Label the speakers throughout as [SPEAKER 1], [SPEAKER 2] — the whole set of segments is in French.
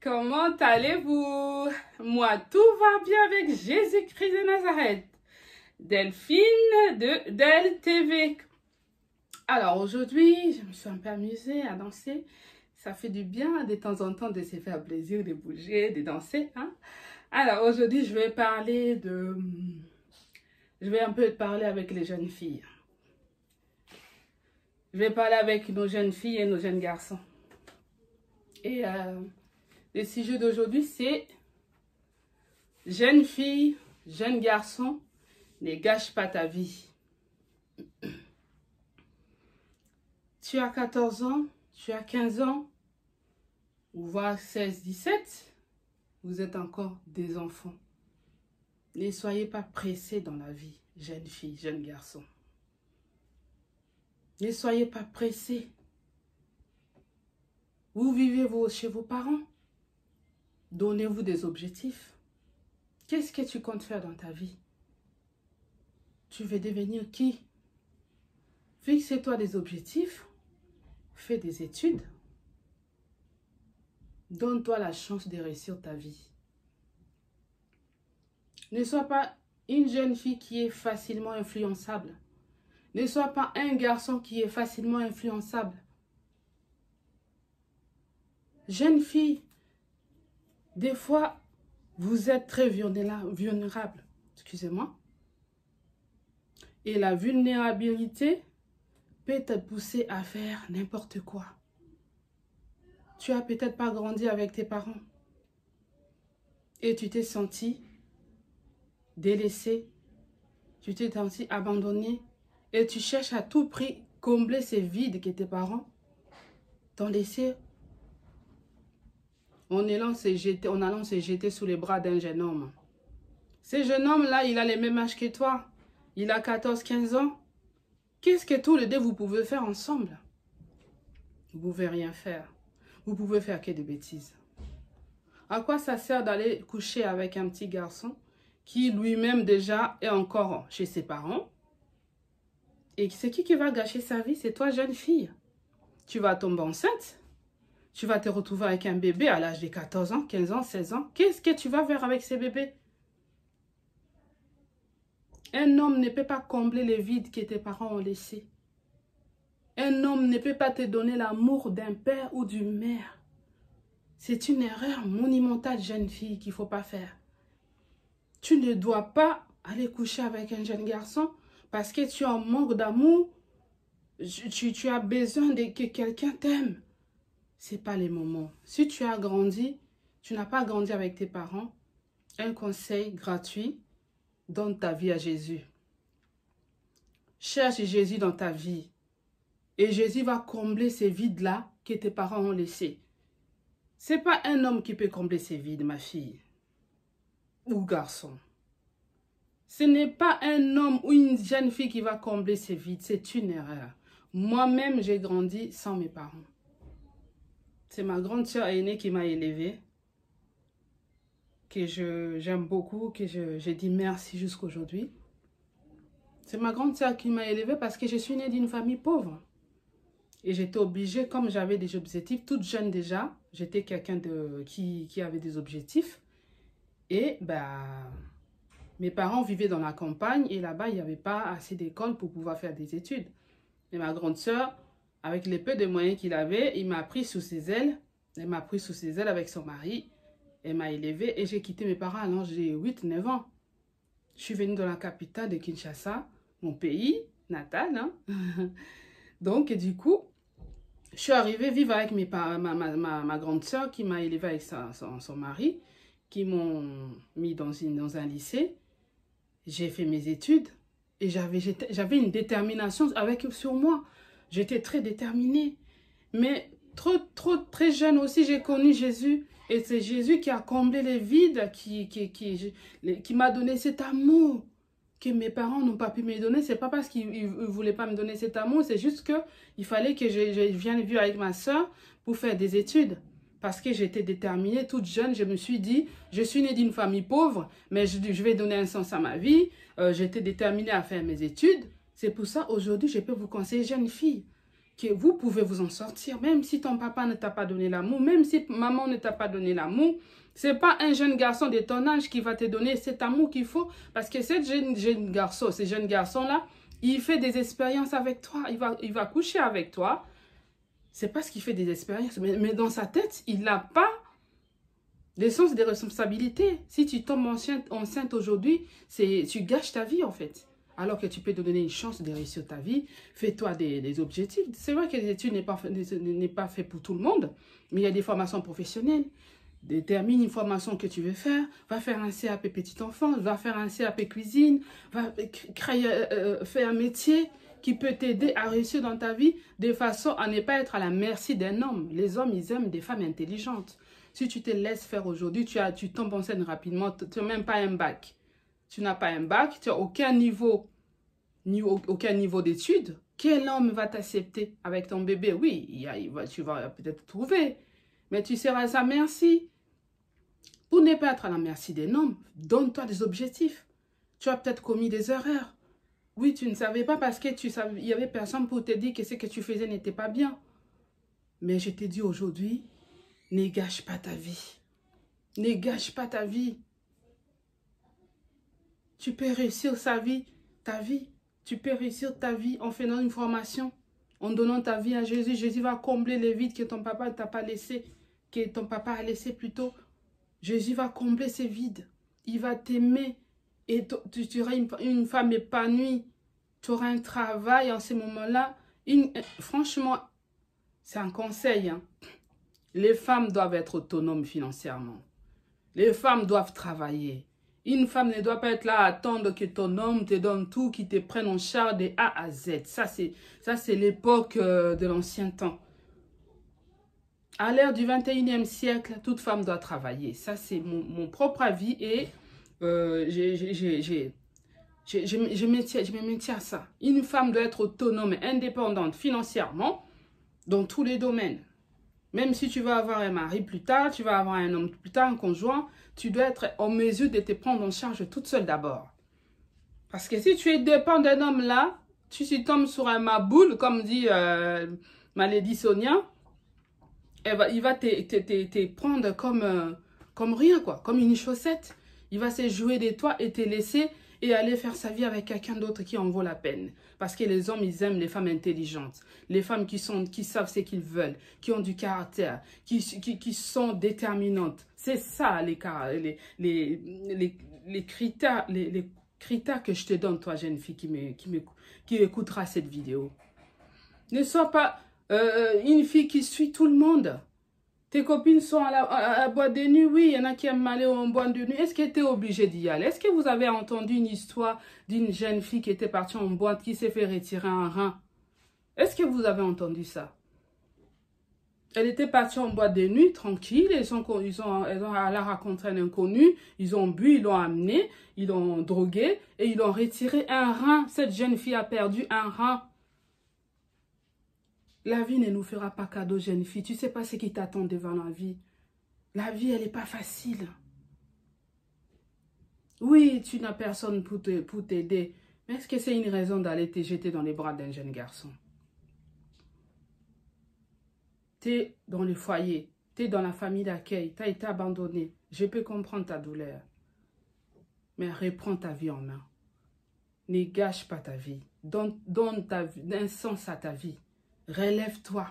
[SPEAKER 1] Comment allez-vous? Moi, tout va bien avec Jésus-Christ de Nazareth. Delphine de Del TV. Alors aujourd'hui, je me suis un peu amusée à danser. Ça fait du bien de temps en temps de se faire plaisir, de bouger, de danser. Hein? Alors aujourd'hui, je vais un peu parler avec les jeunes filles. Je vais parler avec nos jeunes filles et nos jeunes garçons. Et le sujet d'aujourd'hui, c'est jeune fille, jeune garçon, ne gâche pas ta vie. Tu as 14 ans, tu as 15 ans, ou voire 16, 17, vous êtes encore des enfants. Ne soyez pas pressés dans la vie, jeune fille, jeune garçon. Ne soyez pas pressés. Vous vivez chez vos parents. Donnez-vous des objectifs. Qu'est-ce que tu comptes faire dans ta vie? Tu veux devenir qui? Fixe-toi des objectifs. Fais des études. Donne-toi la chance de réussir ta vie. Ne sois pas une jeune fille qui est facilement influençable. Ne sois pas un garçon qui est facilement influençable. Jeune fille, des fois, vous êtes très vulnérable. Excusez-moi. Et la vulnérabilité peut te pousser à faire n'importe quoi. Tu n'as peut-être pas grandi avec tes parents. Et tu t'es senti délaissé. Tu t'es senti abandonné. Et tu cherches à tout prix combler ces vides que tes parents t'ont laissés. En allant se jeter sous les bras d'un jeune homme. Ce jeune homme-là, il a le même âge que toi. Il a 14-15 ans. Qu'est-ce que tous les deux vous pouvez faire ensemble? Vous ne pouvez rien faire. Vous pouvez faire que des bêtises. À quoi ça sert d'aller coucher avec un petit garçon qui lui-même déjà est encore chez ses parents? Et c'est qui va gâcher sa vie? C'est toi, jeune fille. Tu vas tomber enceinte. Tu vas te retrouver avec un bébé à l'âge de 14 ans, 15 ans, 16 ans. Qu'est-ce que tu vas faire avec ces bébés? Un homme ne peut pas combler les vides que tes parents ont laissés. Un homme ne peut pas te donner l'amour d'un père ou d'une mère. C'est une erreur monumentale, jeune fille, qu'il ne faut pas faire. Tu ne dois pas aller coucher avec un jeune garçon parce que tu as un manque d'amour. Tu as besoin que quelqu'un t'aime. Ce n'est pas les moments. Si tu as grandi, tu n'as pas grandi avec tes parents, un conseil gratuit, donne ta vie à Jésus. Cherche Jésus dans ta vie. Et Jésus va combler ces vides-là que tes parents ont laissés. Ce n'est pas un homme qui peut combler ces vides, ma fille. Ou garçon. Ce n'est pas un homme ou une jeune fille qui va combler ces vides. C'est une erreur. Moi-même, j'ai grandi sans mes parents. C'est ma grande sœur aînée qui m'a élevée. Que j'aime beaucoup, que j'ai dit merci jusqu'à aujourd'hui. C'est ma grande sœur qui m'a élevée parce que je suis née d'une famille pauvre. Et j'étais obligée, comme j'avais des objectifs, toute jeune déjà, j'étais quelqu'un qui avait des objectifs. Et mes parents vivaient dans la campagne et là-bas, il n'y avait pas assez d'école pour pouvoir faire des études. Et ma grande sœur, avec les peu de moyens qu'il avait, il m'a pris sous ses ailes. Elle m'a pris sous ses ailes avec son mari. Elle m'a élevée et j'ai quitté mes parents à l'âge de 8-9 ans. Je suis venue dans la capitale de Kinshasa, mon pays natal. Hein? Donc, du coup, je suis arrivée vivre avec mes parents, ma grande sœur qui m'a élevée avec son mari, qui m'ont mis dans un lycée. J'ai fait mes études et j'avais une détermination sur moi. J'étais très déterminée. Mais très jeune aussi, j'ai connu Jésus. Et c'est Jésus qui a comblé les vides, qui m'a donné cet amour que mes parents n'ont pas pu me donner. C'est pas parce qu'ils ne voulaient pas me donner cet amour, c'est juste qu'il fallait que je vienne vivre avec ma soeur pour faire des études. Parce que j'étais déterminée, toute jeune, je me suis dit, je suis née d'une famille pauvre, mais je vais donner un sens à ma vie. J'étais déterminée à faire mes études. C'est pour ça, aujourd'hui, je peux vous conseiller, jeune fille, que vous pouvez vous en sortir, même si ton papa ne t'a pas donné l'amour, même si maman ne t'a pas donné l'amour. C'est pas un jeune garçon de ton âge qui va te donner cet amour qu'il faut, parce que ce jeune garçon-là, il fait des expériences avec toi, il va coucher avec toi. C'est parce qu'il fait des expériences, mais dans sa tête, il n'a pas le sens des responsabilités. Si tu tombes enceinte aujourd'hui, tu gâches ta vie en fait. Alors que tu peux te donner une chance de réussir ta vie, fais-toi des objectifs. C'est vrai que les études n'est pas fait pour tout le monde, mais il y a des formations professionnelles. Détermine une formation que tu veux faire, va faire un CAP petit enfant, va faire un CAP cuisine, va faire un métier qui peut t'aider à réussir dans ta vie de façon à ne pas être à la merci d'un homme. Les hommes, ils aiment des femmes intelligentes. Si tu te laisses faire aujourd'hui, tu tombes enceinte rapidement, tu n'as même pas un bac. Tu n'as pas un bac, tu n'as aucun niveau d'études. Quel homme va t'accepter avec ton bébé? Oui, tu vas peut-être trouver, mais tu seras à sa merci. Pour ne pas être à la merci des hommes, donne-toi des objectifs. Tu as peut-être commis des erreurs. Oui, tu ne savais pas parce que il y avait personne pour te dire que ce que tu faisais n'était pas bien. Mais je te dis aujourd'hui, ne gâche pas ta vie. Ne gâche pas ta vie. Tu peux réussir ta vie. Tu peux réussir ta vie en faisant une formation, en donnant ta vie à Jésus. Jésus va combler les vides que ton papa ne t'a pas laissé, que ton papa a laissé plutôt. Jésus va combler ces vides. Il va t'aimer et tu seras une femme épanouie. Tu auras un travail en ce moment-là. Franchement, c'est un conseil. Hein. Les femmes doivent être autonomes financièrement. Les femmes doivent travailler. Une femme ne doit pas être là à attendre que ton homme te donne tout, qu'il te prenne en charge de A à Z. Ça, c'est l'époque de l'ancien temps. À l'ère du 21e siècle, toute femme doit travailler. Ça, c'est mon propre avis et je me maintiens à ça. Une femme doit être autonome et indépendante financièrement dans tous les domaines. Même si tu vas avoir un mari plus tard, tu vas avoir un homme plus tard, un conjoint, tu dois être en mesure de te prendre en charge toute seule d'abord. Parce que si tu dépends d'un homme là, tu tombes sur un maboule, comme dit ma lady Sonia, il va te prendre comme rien, quoi, comme une chaussette. Il va se jouer de toi et te laisser et aller faire sa vie avec quelqu'un d'autre qui en vaut la peine. Parce que les hommes, ils aiment les femmes intelligentes, les femmes qui savent ce qu'ils veulent, qui ont du caractère, qui sont déterminantes. C'est ça les critères, les critères que je te donne, toi, jeune fille qui écoutera cette vidéo. Ne sois pas une fille qui suit tout le monde. Tes copines sont à la boîte de nuit, oui, il y en a qui aiment aller en boîte de nuit. Est-ce que tu es obligé d'y aller? Est-ce que vous avez entendu une histoire d'une jeune fille qui était partie en boîte, qui s'est fait retirer un rein? Est-ce que vous avez entendu ça? Elle était partie en boîte de nuit, tranquille, elle a rencontré un inconnu, ils ont bu, ils l'ont amené, ils l'ont drogué et ils l'ont retiré un rein. Cette jeune fille a perdu un rein. La vie ne nous fera pas cadeau, jeune fille. Tu ne sais pas ce qui t'attend devant la vie. La vie, elle n'est pas facile. Oui, tu n'as personne pour t'aider. Mais est-ce que c'est une raison d'aller te jeter dans les bras d'un jeune garçon? Tu es dans le foyer. Tu es dans la famille d'accueil. Tu as été abandonné. Je peux comprendre ta douleur. Mais reprends ta vie en main. Ne gâche pas ta vie. Donne un sens à ta vie. Relève-toi.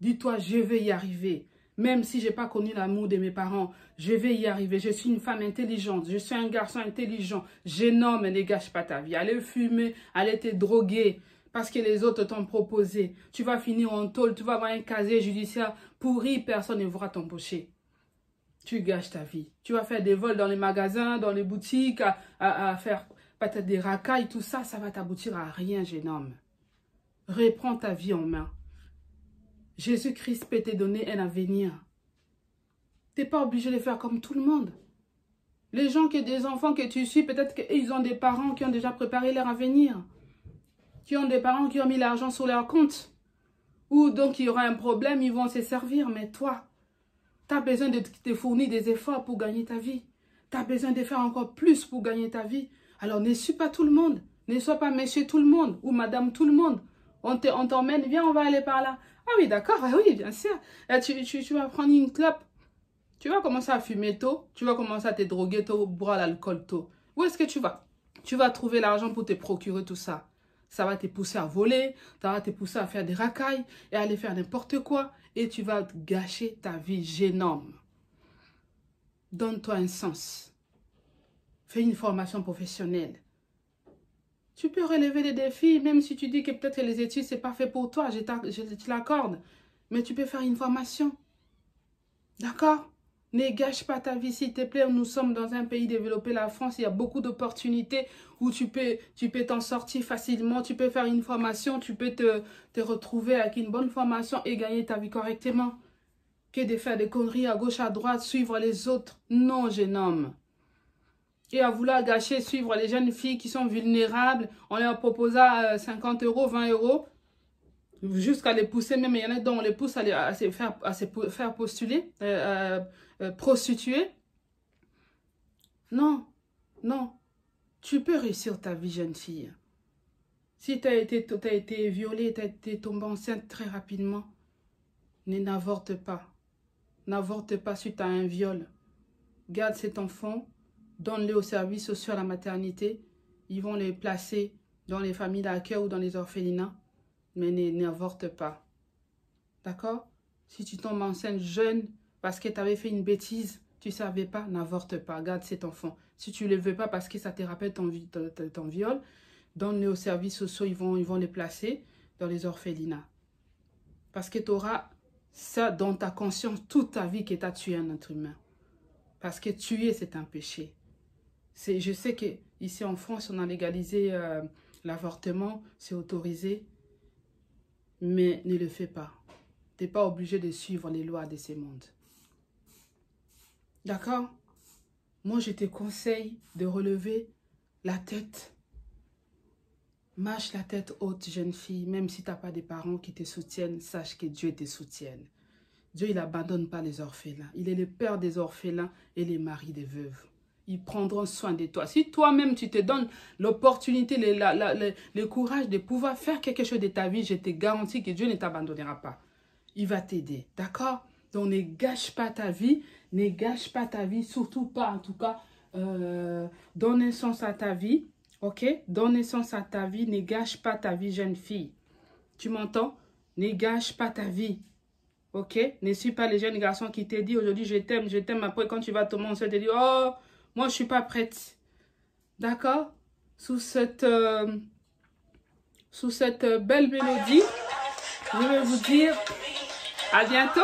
[SPEAKER 1] Dis-toi, je vais y arriver. Même si je n'ai pas connu l'amour de mes parents, je vais y arriver. Je suis une femme intelligente. Je suis un garçon intelligent. Jeune homme, ne gâche pas ta vie. Allez fumer, allez te droguer parce que les autres t'ont proposé. Tu vas finir en tôle, tu vas avoir un casier judiciaire pourri, personne ne voudra t'embaucher. Tu gâches ta vie. Tu vas faire des vols dans les magasins, dans les boutiques, à faire peut-être des racailles, tout ça, ça va t'aboutir à rien, jeune homme. Reprends ta vie en main. Jésus-Christ peut te donner un avenir. Tu n'es pas obligé de faire comme tout le monde. Les gens des enfants que tu suis, peut-être qu'ils ont des parents qui ont déjà préparé leur avenir. Qui ont des parents qui ont mis l'argent sur leur compte. Ou donc il y aura un problème, ils vont se servir. Mais toi, tu as besoin de te fournir des efforts pour gagner ta vie. Tu as besoin de faire encore plus pour gagner ta vie. Alors ne suis pas tout le monde. Ne sois pas monsieur tout le monde ou madame tout le monde. On t'emmène, viens, on va aller par là. Ah oui, d'accord, ah oui, bien sûr. Tu vas prendre une clope. Tu vas commencer à fumer tôt. Tu vas commencer à te droguer tôt, boire l'alcool tôt. Où est-ce que tu vas? Tu vas trouver l'argent pour te procurer tout ça. Ça va te pousser à voler, ça va te pousser à faire des racailles et à aller faire n'importe quoi. Et tu vas gâcher ta vie, jeune homme. Donne-toi un sens. Fais une formation professionnelle. Tu peux relever des défis, même si tu dis que peut-être les études, ce n'est pas fait pour toi, je te l'accorde. Mais tu peux faire une formation. D'accord? Ne gâche pas ta vie, s'il te plaît. Nous sommes dans un pays développé, la France. Il y a beaucoup d'opportunités où tu peux t'en sortir facilement. Tu peux faire une formation, tu peux te retrouver avec une bonne formation et gagner ta vie correctement. Que de faire des conneries à gauche, à droite, suivre les autres. Non, jeune homme. Et à vouloir gâcher, suivre les jeunes filles qui sont vulnérables, on leur proposa 50 €, 20 €, jusqu'à les pousser, même il y en a dont on les pousse à se faire postuler, prostituer. Non, non, tu peux réussir ta vie, jeune fille. Si tu as été violée, tu as été tombée enceinte très rapidement, n'avorte pas. N'avorte pas suite à un viol. Garde cet enfant. Donne-les aux services sociaux à la maternité. Ils vont les placer dans les familles d'accueil ou dans les orphelinats. Mais n'avorte pas. D'accord? Si tu tombes enceinte jeune parce que tu avais fait une bêtise, tu ne savais pas, n'avorte pas. Garde cet enfant. Si tu ne le veux pas parce que ça te rappelle ton viol, donne-les aux services sociaux. Ils vont les placer dans les orphelinats. Parce que tu auras ça dans ta conscience toute ta vie que tu as tué un être humain. Parce que tuer, c'est un péché. Je sais qu'ici en France, on a légalisé l'avortement, c'est autorisé, mais ne le fais pas. Tu n'es pas obligé de suivre les lois de ces mondes. D'accord? Moi, je te conseille de relever la tête. Marche la tête haute, jeune fille. Même si tu n'as pas de parents qui te soutiennent, sache que Dieu te soutienne. Dieu, il n'abandonne pas les orphelins. Il est le père des orphelins et les maris des veuves. Ils prendront soin de toi. Si toi-même, tu te donnes l'opportunité, le courage de pouvoir faire quelque chose de ta vie, je te garantis que Dieu ne t'abandonnera pas. Il va t'aider. D'accord? Donc, ne gâche pas ta vie. Ne gâche pas ta vie. Surtout pas, en tout cas, donne un sens à ta vie. Ok? Donne un sens à ta vie. Ne gâche pas ta vie, jeune fille. Tu m'entends? Ne gâche pas ta vie. Ok? Ne suis pas les jeunes garçons qui te disent aujourd'hui je t'aime. Après, quand tu vas tomber enceinte, tu te dis oh, moi je suis pas prête. D'accord? Sous cette belle mélodie, je vais vous dire à bientôt.